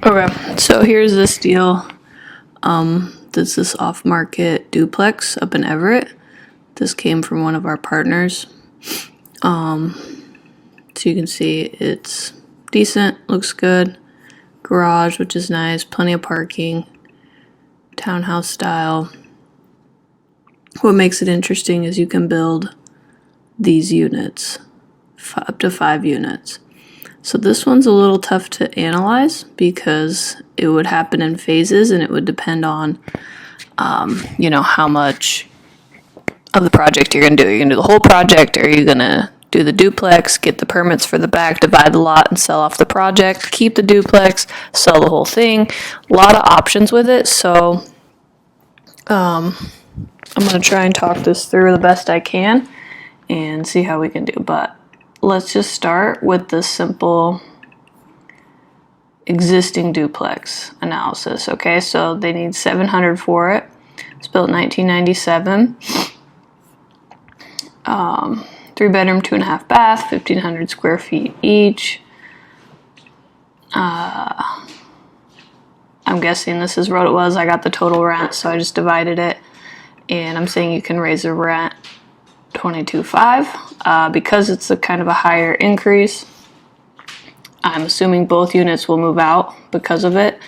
Okay, so here's this deal. This is this off-market duplex up in Everett. This came from one of our partners. So you can see it's decent, looks good. Garage, which is nice, plenty of parking. Townhouse style. What makes it interesting is you can build these units, up to 5 units. So this one's a little tough to analyze because it would happen in phases and it would depend on, how much of the project you're going to do. Are you going to do the whole project? Or are you going to do the duplex, get the permits for the back, divide the lot and sell off the project, keep the duplex, sell the whole thing? A lot of options with it. So I'm going to try and talk this through the best I can and see how we can do. But let's just start with the simple existing duplex analysis. Okay, so they need $700 for it. It's built in 1997. 3-bedroom, 2.5 bath, 1,500 square feet each. I'm guessing this is what it was. I got the total rent, so I just divided it. And I'm saying you can raise the rent $22,500 because it's a kind of a higher increase. I'm assuming both units will move out because of it,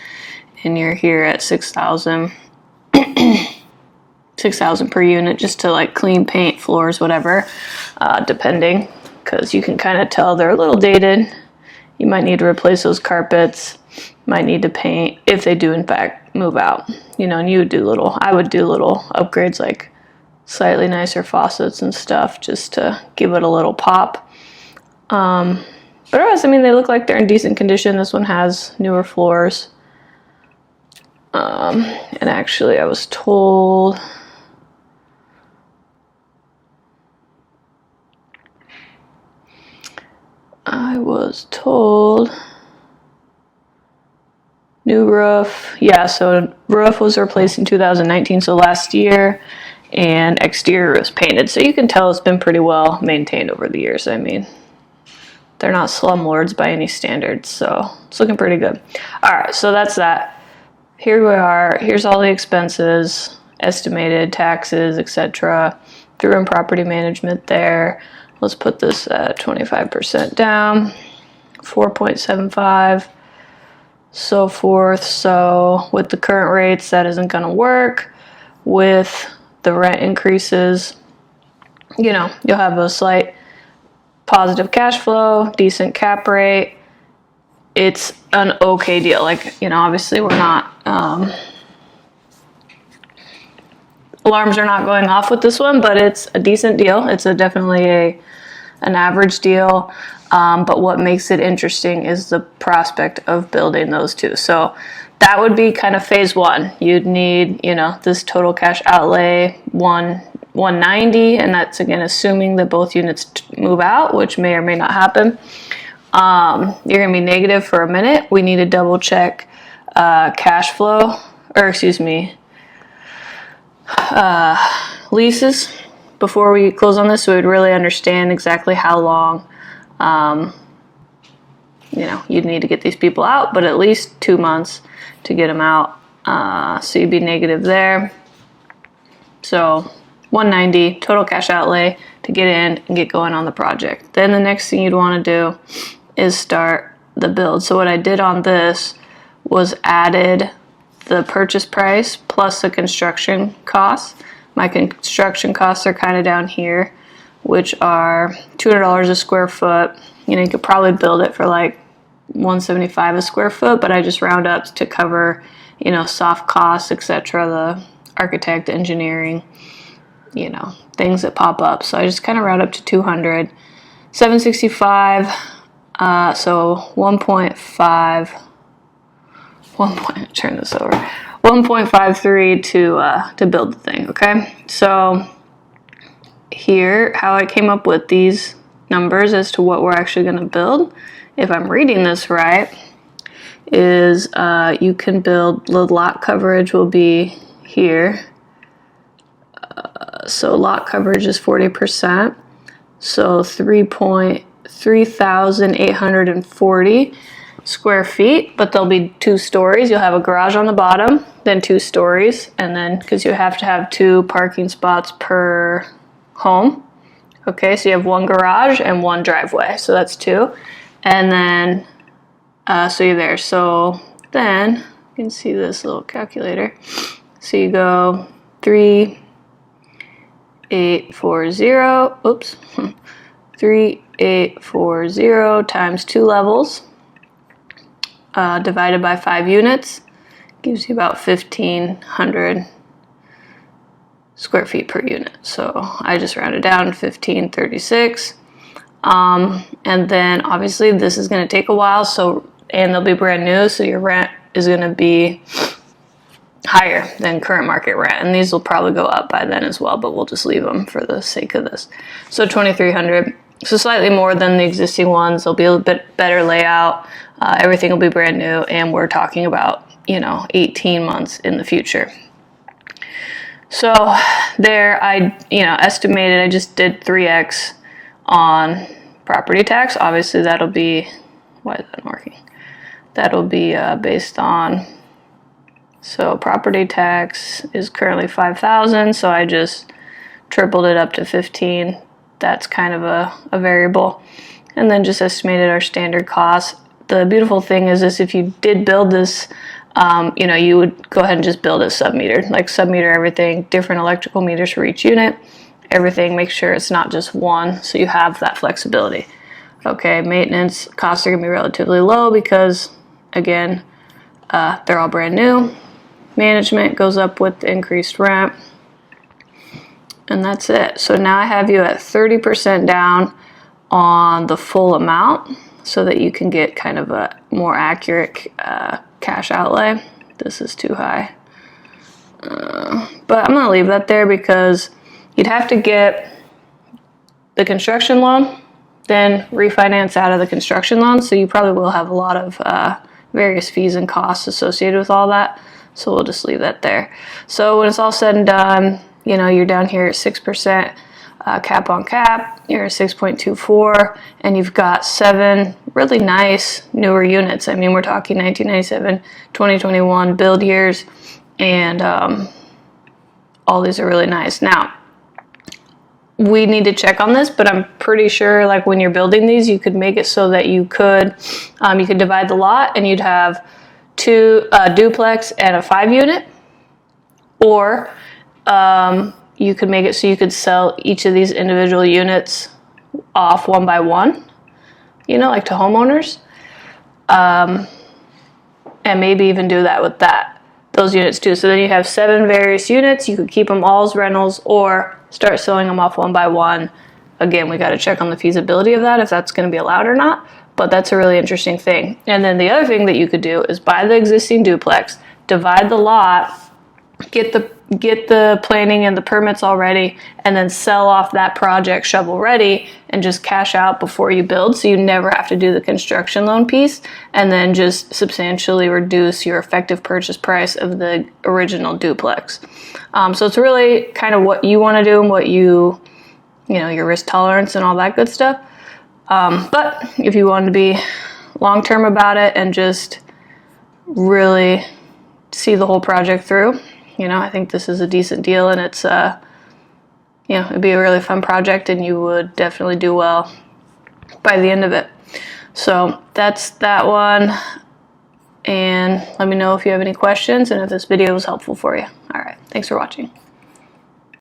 and you're here at $6,000 per unit just to like clean, paint, floors, whatever, depending, because you can kind of tell they're a little dated. You might need to replace those carpets, might need to paint if they do in fact move out, and I would do little upgrades like slightly nicer faucets and stuff just to give it a little pop. But otherwise, they look like they're in decent condition. This one has newer floors. And actually I was told new roof. Yeah, so roof was replaced in 2019, so last year, and exterior was painted. So you can tell it's been pretty well maintained over the years. They're not slumlords by any standards, so it's looking pretty good. All right, so that's that. Here we are. Here's all the expenses, estimated taxes, etc. Through in property management there. Let's put this at 25% down, 4.75, so forth. So with the current rates, that isn't going to work. With the rent increases, you'll have a slight positive cash flow, decent cap rate. It's an okay deal. Obviously we're not, alarms are not going off with this one, but it's a decent deal. It's definitely an average deal. But what makes it interesting is the prospect of building those two. So that would be kind of phase one. You'd need, this total cash outlay, 190, and that's again assuming that both units move out, which may or may not happen. You're going to be negative for a minute. We need to double check cash flow, leases before we close on this, so we'd really understand exactly how long you'd need to get these people out, but at least 2 months to get them out. So you'd be negative there. So 190 total cash outlay to get in and get going on the project. Then the next thing you'd want to do is start the build. So what I did on this was added the purchase price plus the construction costs. My construction costs are kind of down here, which are $200 a square foot. You could probably build it for like $175 a square foot, but I just round up to cover, soft costs, etc., the architect, engineering, things that pop up. So I just kind of round up to 200. 765, so 1.53 to build the thing, okay? So here, how I came up with these numbers as to what we're actually going to build, if I'm reading this right, is you can build, the lot coverage will be here. So lot coverage is 40%, so 3,840. square feet, but they'll be 2 stories. You'll have a garage on the bottom, then 2 stories, and then because you have to have 2 parking spots per home. Okay, so you have 1 garage and 1 driveway, so that's 2. And then, so you're there. So then you can see this little calculator. So you go 3,840, oops, 3,840 times 2 levels, divided by 5 units, gives you about 1,500 square feet per unit. So I just rounded down 1,536. And then obviously this is going to take a while, and they'll be brand new, so your rent is going to be higher than current market rent, and these will probably go up by then as well, but we'll just leave them for the sake of this. So 2,300, so slightly more than the existing ones. They'll be a bit better layout. Everything will be brand new, and we're talking about 18 months in the future. So there, I estimated, I just did 3x on property tax. Obviously that'll be, why is that working? That'll be based on, so property tax is currently 5,000, so I just tripled it up to 15. That's kind of a variable. And then just estimated our standard costs. The beautiful thing is this, if you did build this, you would go ahead and just build it sub-metered, like sub-meter everything, different electrical meters for each unit, everything, make sure it's not just one, so you have that flexibility. Okay, maintenance costs are gonna be relatively low because, again, they're all brand new. Management goes up with the increased rent, and that's it. So now I have you at 30% down on the full amount so that you can get kind of a more accurate cash outlay. This is too high. But I'm gonna leave that there because you'd have to get the construction loan, then refinance out of the construction loan. So you probably will have a lot of various fees and costs associated with all that. So we'll just leave that there. So when it's all said and done, you're down here at 6% cap on cap, you're at 6.24, and you've got 7 really nice newer units. I mean, we're talking 1997, 2021 build years, and all these are really nice. Now, we need to check on this, but I'm pretty sure like when you're building these, you could make it so that you could divide the lot and you'd have 2 duplex and a 5 unit, or you could make it so you could sell each of these individual units off one by one, like to homeowners, and maybe even do that with those units too. So then you have 7 various units. You could keep them all as rentals or start selling them off one by one. Again, we got to check on the feasibility of that, if that's going to be allowed or not, but that's a really interesting thing. And then the other thing that you could do is buy the existing duplex, divide the lot, get the planning and the permits all ready, and then sell off that project shovel ready and just cash out before you build, so you never have to do the construction loan piece, and then just substantially reduce your effective purchase price of the original duplex. So it's really kind of what you want to do and what your risk tolerance and all that good stuff. But if you want to be long-term about it and just really see the whole project through, I think this is a decent deal, and it's, it'd be a really fun project, and you would definitely do well by the end of it. So that's that one, and let me know if you have any questions and if this video was helpful for you. All right, thanks for watching.